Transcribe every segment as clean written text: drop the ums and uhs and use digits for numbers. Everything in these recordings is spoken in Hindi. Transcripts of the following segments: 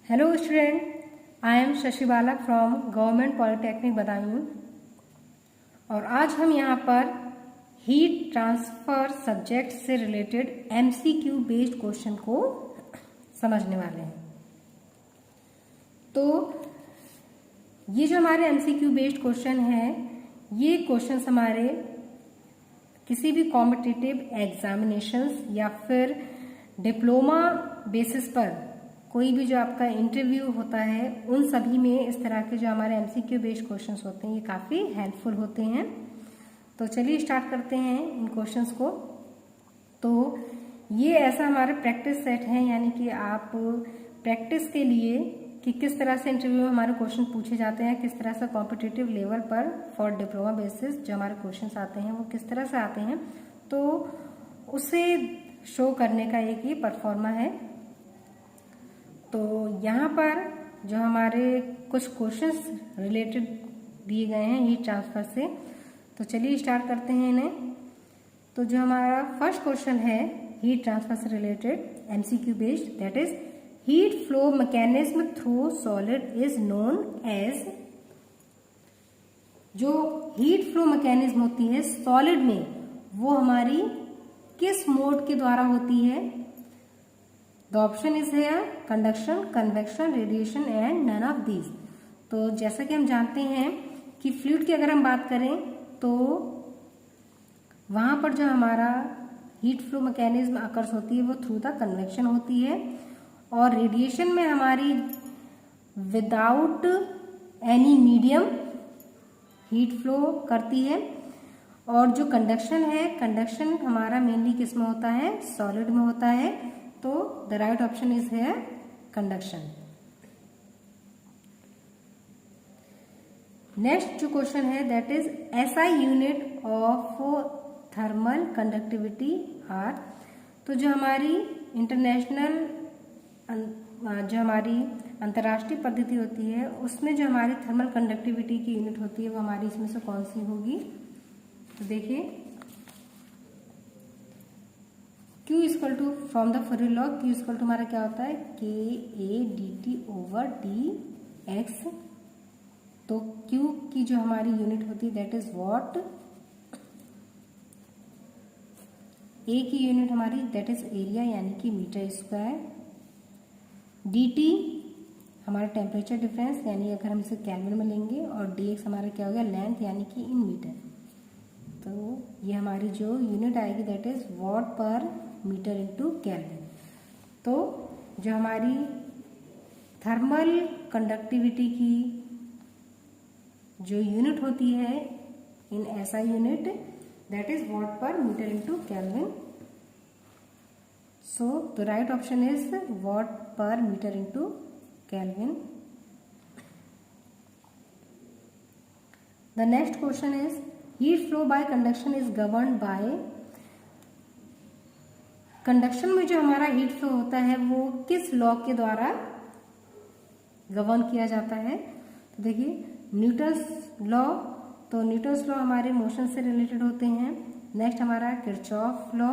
Hello student, I am Shashi Bala from government polytechnic Badaun और आज हम यहाँ पर हीट ट्रांसफर सब्जेक्ट से रिलेटेड एमसीक्यू बेस्ड क्वेश्चन को समझने वाले हैं। तो ये जो हमारे एमसीक्यू बेस्ड क्वेश्चन है, ये क्वेश्चंस हमारे किसी भी कॉम्पिटिटिव एग्जामिनेशंस या फिर डिप्लोमा बेसिस पर कोई भी जो आपका इंटरव्यू होता है उन सभी में इस तरह के जो हमारे एमसीक्यू बेस्ड क्वेश्चंस होते हैं ये काफ़ी हेल्पफुल होते हैं। तो चलिए स्टार्ट करते हैं इन क्वेश्चंस को। तो ये ऐसा हमारा प्रैक्टिस सेट है, यानी कि आप प्रैक्टिस के लिए कि किस तरह से इंटरव्यू में हमारे क्वेश्चन पूछे जाते हैं, किस तरह से कॉम्पिटिटिव लेवल पर फॉर डिप्लोमा बेसिस जो हमारे क्वेश्चंस आते हैं वो किस तरह से आते हैं, तो उसे शो करने का एक ये परफॉर्मा है। तो यहाँ पर जो हमारे कुछ क्वेश्चंस रिलेटेड दिए गए हैं हीट ट्रांसफर से, तो चलिए स्टार्ट करते हैं इन्हें। तो जो हमारा फर्स्ट क्वेश्चन है हीट ट्रांसफर से related MCQ based, that is heat flow mechanism through solid is known as. जो हीट फ्लो मैकेनिज्म होती है सॉलिड में वो हमारी किस मोड के द्वारा होती है? द ऑप्शन इज है conduction, convection, radiation and none of these. तो जैसा कि हम जानते हैं कि फ्लूइड की अगर हम बात करें तो वहां पर जो हमारा हीट फ्लो मैकेनिज्म अकर्स होती है वो थ्रू द कन्वेक्शन होती है, और रेडिएशन में हमारी without any medium heat flow करती है, और जो कंडक्शन है, कंडक्शन हमारा मेनली किस में होता है? सॉलिड में होता है। तो द राइट ऑप्शन इज है कंडक्शन। नेक्स्ट जो क्वेश्चन है that is SI unit of thermal conductivity are. तो जो हमारी इंटरनेशनल जो हमारी अंतर्राष्ट्रीय पद्धति होती है उसमें जो हमारी थर्मल कंडक्टिविटी की यूनिट होती है वो हमारी इसमें से कौन सी होगी? तो देखिए Q equal to from the Fourier law, Q equal to हमारा क्या होता है? KA/dt/dx। तो Q की जो हमारी यूनिट होती है दैट इज वॉट। A की यूनिट हमारी दैट इज एरिया यानी कि मीटर स्क्वायर। dt हमारा टेम्परेचर डिफरेंस यानी अगर हम इसे केल्विन में लेंगे, और dx हमारा क्या होगा? लेंथ यानी कि इन मीटर। तो ये हमारी जो यूनिट आएगी that is watt per metre into kelvin. तो जो हमारी थर्मल कंडक्टिविटी की जो यूनिट होती है in SI unit that is watt per metre into kelvin. So the right option is watt per metre into kelvin. The next question is heat flow by conduction is governed by. Conduction में जो हमारा हीट फ्लो होता है वो किस लॉ के द्वारा गवर्न किया जाता है? तो देखिए न्यूटन्स लॉ। तो न्यूटन्स लॉ हमारे मोशन से रिलेटेड होते हैं। नेक्स्ट हमारा किरचॉफ लॉ,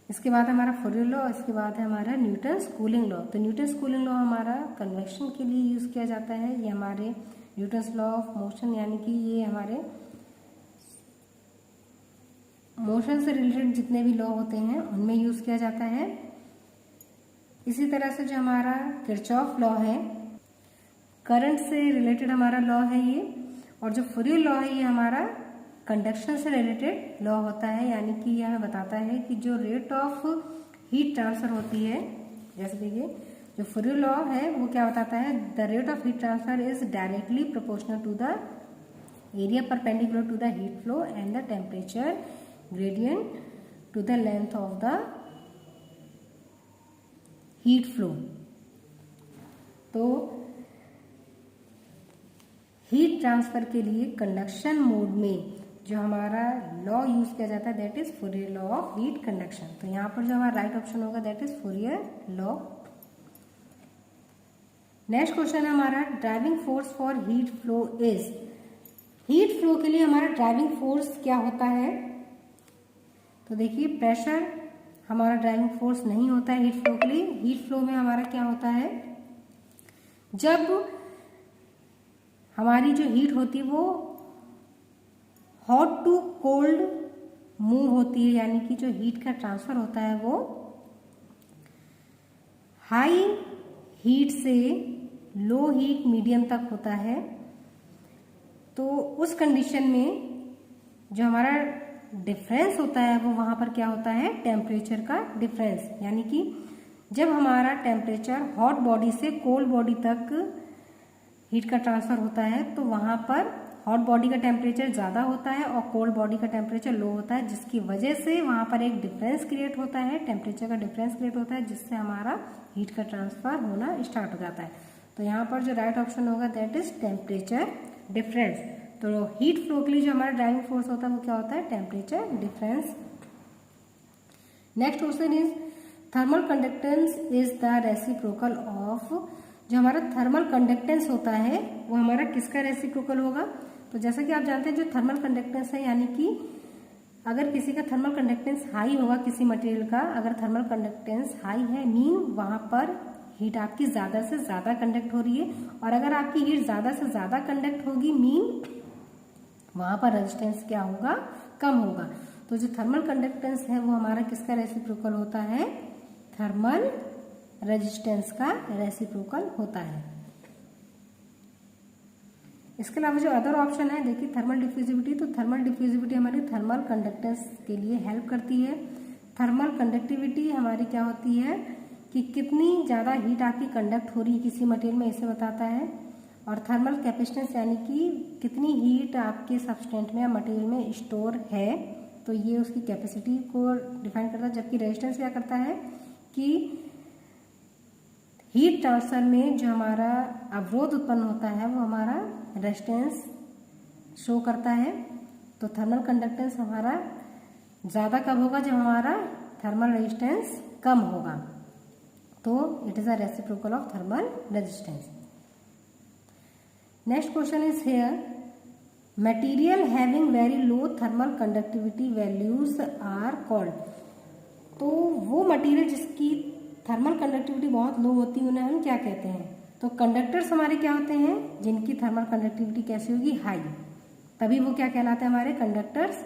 इसके बाद हमारा फॉरियर लॉ, इसके बाद है हमारा न्यूटन्स कूलिंग लॉ। तो न्यूटन्स कूलिंग लॉ हमारा कन्वेक्शन के लिए यूज किया जाता है। ये हमारे न्यूटन्स लॉ ऑफ मोशन यानी कि ये हमारे मोशन से रिलेटेड जितने भी लॉ होते हैं उनमें यूज किया जाता है। इसी तरह से जो हमारा किरचॉफ लॉ है करंट से रिलेटेड हमारा लॉ है ये, और जो फॉरियर लॉ है ये हमारा कंडक्शन से रिलेटेड लॉ होता है, यानी कि यह हमें बताता है कि जो रेट ऑफ हीट ट्रांसफर होती है, जैसे देखिए जो फॉरियर लॉ है वो क्या बताता है? The rate of heat transfer is directly proportional to the area perpendicular to the heat flow and the temperature gradient to the length of the heat flow। तो हीट ट्रांसफर के लिए कंडक्शन मोड में जो हमारा लॉ यूज किया जाता है that is फॉरियर law of heat conduction. तो यहाँ पर जो हमारा राइट ऑप्शन होगा that is फॉरियर law. Next question है हमारा driving force for heat flow is. Heat flow के लिए हमारा ड्राइविंग फोर्स क्या होता है? तो देखिए प्रेशर हमारा ड्राइविंग फोर्स नहीं होता है हीट फ्लो के लिए। हीट फ्लो में हमारा क्या होता है, जब हमारी जो हीट होती है वो हॉट टू कोल्ड मूव होती है, यानी कि जो हीट का ट्रांसफर होता है वो हाई हीट से लो हीट मीडियम तक होता है। तो उस कंडीशन में जो हमारा डिफरेंस होता है वो वहाँ पर क्या होता है, टेम्परेचर का डिफरेंस, यानी कि जब हमारा टेम्परेचर हॉट बॉडी से कोल्ड बॉडी तक हीट का ट्रांसफर होता है तो वहाँ पर हॉट बॉडी का टेम्परेचर ज़्यादा होता है और कोल्ड बॉडी का टेम्परेचर लो होता है, जिसकी वजह से वहाँ पर एक डिफरेंस क्रिएट होता है, टेम्परेचर का डिफरेंस क्रिएट होता है, जिससे हमारा हीट का ट्रांसफर होना स्टार्ट हो जाता है। तो यहाँ पर जो राइट ऑप्शन होगा दैट इज टेम्परेचर डिफरेंस। तो हीट फ्लो के लिए जो हमारा ड्राइविंग फोर्स होता है वो क्या होता है, temperature difference. Next question is thermal conductance is the reciprocal of, जो हमारा थर्मल कंडक्टेंस होता है वो हमारा किसका रेसिप्रोकल होगा। तो जैसा कि आप जानते हैं जो थर्मल कंडक्टेंस है, यानी कि अगर किसी का थर्मल कंडक्टेंस हाई होगा, किसी मटेरियल का अगर थर्मल कंडक्टेंस हाई है मीन वहां पर हीट आपकी ज्यादा से ज्यादा कंडक्ट हो रही है, और अगर आपकी हीट ज्यादा से ज्यादा कंडक्ट होगी मीन वहां पर रेजिस्टेंस क्या होगा, कम होगा। तो जो थर्मल कंडक्टेंस है वो हमारा किसका रेसिप्रोकल होता है, थर्मल रेजिस्टेंस का रेसिप्रोकल होता है। इसके अलावा जो अदर ऑप्शन है देखिए थर्मल डिफ्यूजिविटी, तो थर्मल डिफ्यूजिविटी हमारी थर्मल कंडक्टेंस के लिए हेल्प करती है। थर्मल कंडक्टिविटी हमारी क्या होती है कि कितनी ज़्यादा हीट आपकी कंडक्ट हो रही है किसी मटेरियल में, इसे बताता है। और थर्मल कैपेसिटेंस यानी कि कितनी हीट आपके सबस्टेंट में या मटेरियल में स्टोर है, तो ये उसकी कैपेसिटी को डिफाइन करता है। जबकि रेजिस्टेंस क्या करता है कि हीट ट्रांसफर में जो हमारा अवरोध उत्पन्न होता है वो हमारा रेजिस्टेंस शो करता है। तो थर्मल कंडक्टेंस हमारा ज़्यादा कब होगा, जब हमारा थर्मल रेजिस्टेंस कम होगा। तो it is a reciprocal of thermal resistance. Next question is here material having very low thermal conductivity values are called. तो वो मटेरियल जिसकी थर्मल कंडक्टिविटी बहुत लो होती है उन्हें हम क्या कहते हैं, तो कंडक्टर्स हमारे क्या होते हैं जिनकी थर्मल कंडक्टिविटी कैसी होगी, हाई, तभी वो क्या कहलाते हैं हमारे कंडक्टर्स।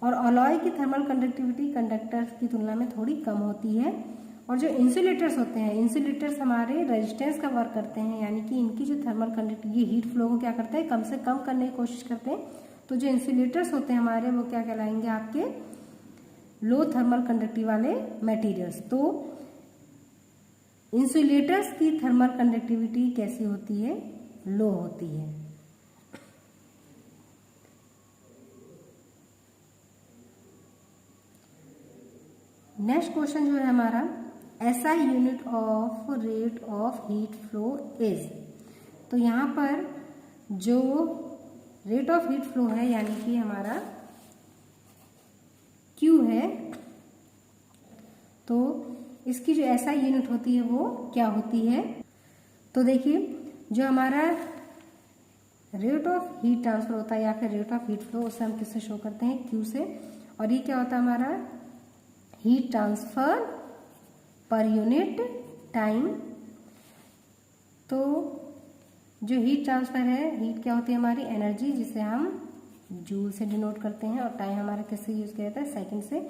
और अलॉय की थर्मल कंडक्टिविटी कंडक्टर्स की तुलना में थोड़ी कम होती है। और जो इंसुलेटर्स होते हैं, इंसुलेटर्स हमारे रेजिस्टेंस का वर्क करते हैं, यानी कि इनकी जो थर्मल कंडक्टिविटी हीट फ्लो को क्या करते हैं कम से कम करने की कोशिश करते हैं। तो जो इंसुलेटर्स होते हैं हमारे वो क्या कहलाएंगे आपके लो थर्मल कंडक्टिविटी वाले मटेरियल्स। तो इंसुलेटर्स की थर्मल कंडक्टिविटी कैसी होती है, लो होती है। नेक्स्ट क्वेश्चन जो है हमारा SI unit of rate of heat flow is. तो यहाँ पर जो रेट ऑफ हीट फ्लो है यानी कि हमारा Q है, तो इसकी जो SI यूनिट होती है वो क्या होती है। तो देखिए जो हमारा रेट ऑफ हीट ट्रांसफर होता है या फिर रेट ऑफ हीट फ्लो, उसे हम किससे शो करते हैं, Q से। और ये क्या होता है हमारा heat transfer per unit time. तो जो हीट ट्रांसफर है, हीट क्या होती है हमारी एनर्जी, जिसे हम जूल से डिनोट करते हैं, और टाइम हमारा किससे यूज किया जाता है, सेकंड से।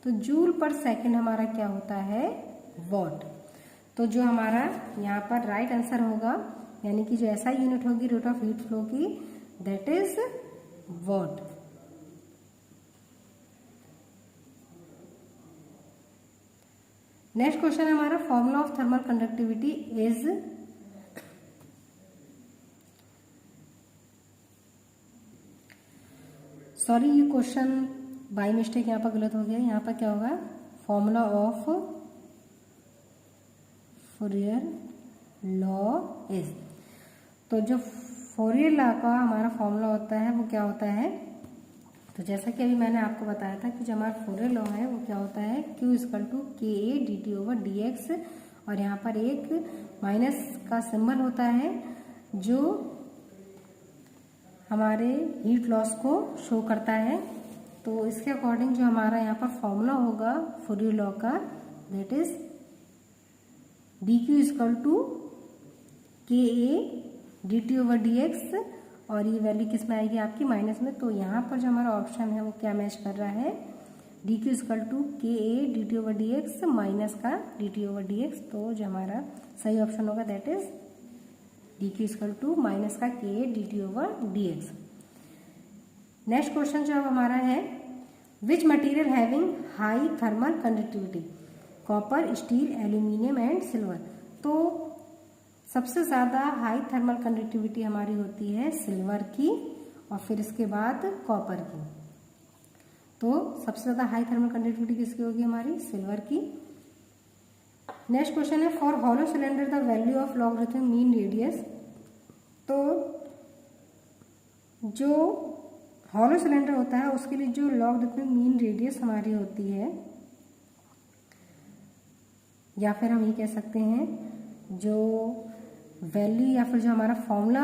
तो जूल पर सेकंड हमारा क्या होता है, वॉट। तो जो हमारा यहाँ पर राइट आंसर होगा यानी कि जो ऐसा यूनिट होगी रेट ऑफ हीट फ्लो की, that is watt. Next question हमारा formula of thermal conductivity is, sorry ये क्वेश्चन बाय मिस्टेक यहाँ पर गलत हो गया। यहाँ पर क्या होगा, formula of Fourier law is. तो जो फूरियर लॉ का हमारा फॉर्मूला होता है वो क्या होता है, तो जैसा कि अभी मैंने आपको बताया था कि जो हमारा फूरियर लॉ है वो क्या होता है, Q equal to KA dt over dx। और यहाँ पर एक माइनस का सिंबल होता है जो हमारे हीट लॉस को शो करता है। तो इसके अकॉर्डिंग जो हमारा यहाँ पर फॉर्मूला होगा फूरियर लॉ का, that is D Q is equal to K A D T over D X, और ये वैल्यू किस में आएगी आपकी माइनस में। तो यहाँ पर जो हमारा ऑप्शन है वो क्या मैच कर रहा है, D Q is equal to K A D T over D X minus का D T over D X. तो जो हमारा सही ऑप्शन होगा that is D Q is equal to minus का K A D T over D X. Next question जो हमारा है, which material having high thermal conductivity, copper, steel, aluminium and silver. तो सबसे ज़्यादा हाई थर्मल कंडक्टिविटी हमारी होती है सिल्वर की, और फिर इसके बाद कॉपर की। तो सबसे ज़्यादा हाई थर्मल कंडक्टिविटी किसकी होगी, हमारी सिल्वर की। नेक्स्ट क्वेश्चन है, for hollow cylinder the value of logarithmic mean radius. तो जो हॉलो सिलेंडर होता है उसके लिए जो लॉगरिथमिक मीन रेडियस हमारी होती है, या फिर हम ये कह सकते हैं जो वैल्यू या फिर जो हमारा फॉर्मूला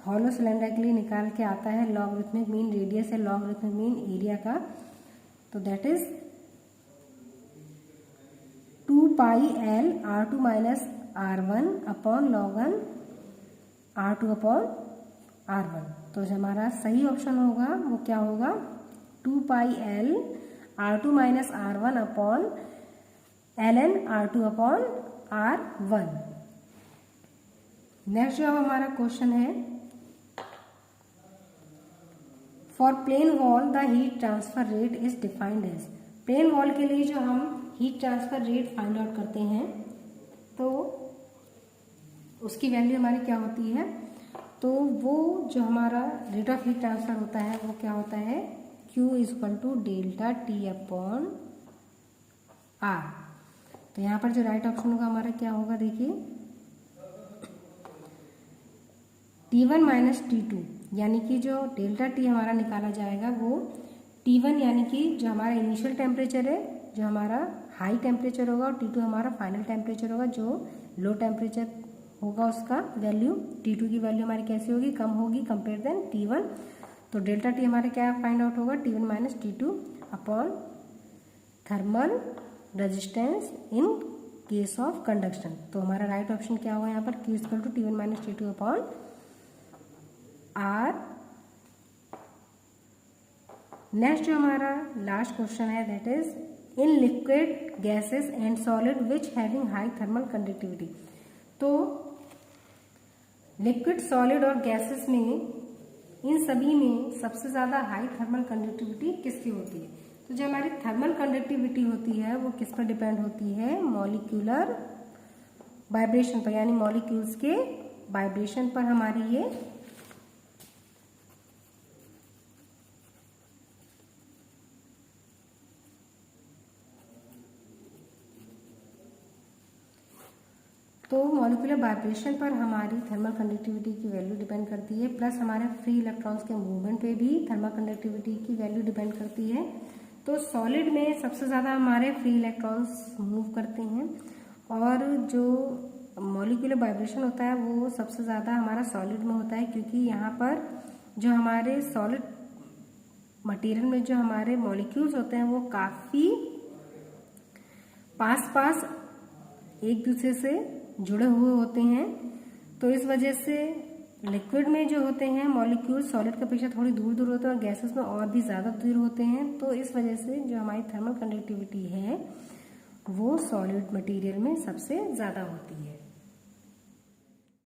हॉलो सिलेंडर के लिए निकाल के आता है लॉगरिथमिक मीन रेडियस है लॉगरिथमिक मीन एरिया का, तो that is 2 pi L R2 minus R1 upon logon R2 upon R1। तो जो हमारा सही ऑप्शन होगा वो क्या होगा, 2 pi L R2 minus R1 upon ln R2 upon R1। Next जो हमारा क्वेश्चन है, for plane wall the heat transfer rate is defined as. Plane wall के लिए जो हम heat transfer rate find out करते हैं तो उसकी वैल्यू हमारी क्या होती है, तो वो जो हमारा रेट ऑफ हीट ट्रांसफर होता है वो क्या होता है, Q is equal to delta T upon R। तो यहाँ पर जो राइट ऑप्शन होगा हमारा क्या होगा, देखिए T1 माइनस T2, यानी कि जो डेल्टा T हमारा निकाला जाएगा वो T1 यानी कि जो हमारा इनिशियल टेम्परेचर है, जो हमारा हाई टेम्परेचर होगा, और T2 हमारा फाइनल टेम्परेचर होगा, जो लो टेम्परेचर होगा उसका वैल्यू T2 की वैल्यू हमारी कैसी होगी, कम होगी कंपेयर देन T1। तो डेल्टा T हमारे क्या फाइंड आउट होगा, T1 minus T2 upon thermal resistance in case of conduction. तो हमारा राइट ऑप्शन क्या होगा यहाँ पर, Q equal to T1 minus T2 upon R। नेक्स्ट जो हमारा लास्ट क्वेश्चन है that is in liquid gases and solid which having high thermal conductivity. तो लिक्विड, सॉलिड और गैसेस में इन सभी में सबसे ज्यादा हाई थर्मल कंडक्टिविटी किसकी होती है। तो जो हमारी थर्मल कंडक्टिविटी होती है वो किस पर डिपेंड होती है, मॉलिक्यूलर वाइब्रेशन पर, यानी मॉलिक्यूल्स के वाइब्रेशन पर हमारी ये तो मॉलिक्यूलर वाइब्रेशन पर हमारी थर्मल कंडक्टिविटी की वैल्यू डिपेंड करती है, प्लस हमारे फ्री इलेक्ट्रॉन्स के मूवमेंट पे भी थर्मल कंडक्टिविटी की वैल्यू डिपेंड करती है। तो सॉलिड में सबसे ज़्यादा हमारे फ्री इलेक्ट्रॉन्स मूव करते हैं, और जो मॉलिक्यूलर वाइब्रेशन होता है वो सबसे ज़्यादा हमारा सॉलिड में होता है, क्योंकि यहाँ पर जो हमारे सॉलिड मटेरियल में जो हमारे मॉलिक्यूल्स होते हैं वो काफ़ी पास एक दूसरे से जुड़े हुए होते हैं। तो इस वजह से लिक्विड में जो होते हैं मॉलिक्यूल सॉलिड के अपेक्षा थोड़ी दूर दूर होते हैं, और गैसेस में और भी ज़्यादा दूर होते हैं। तो इस वजह से जो हमारी थर्मल कंडक्टिविटी है वो सॉलिड मटेरियल में सबसे ज़्यादा होती है।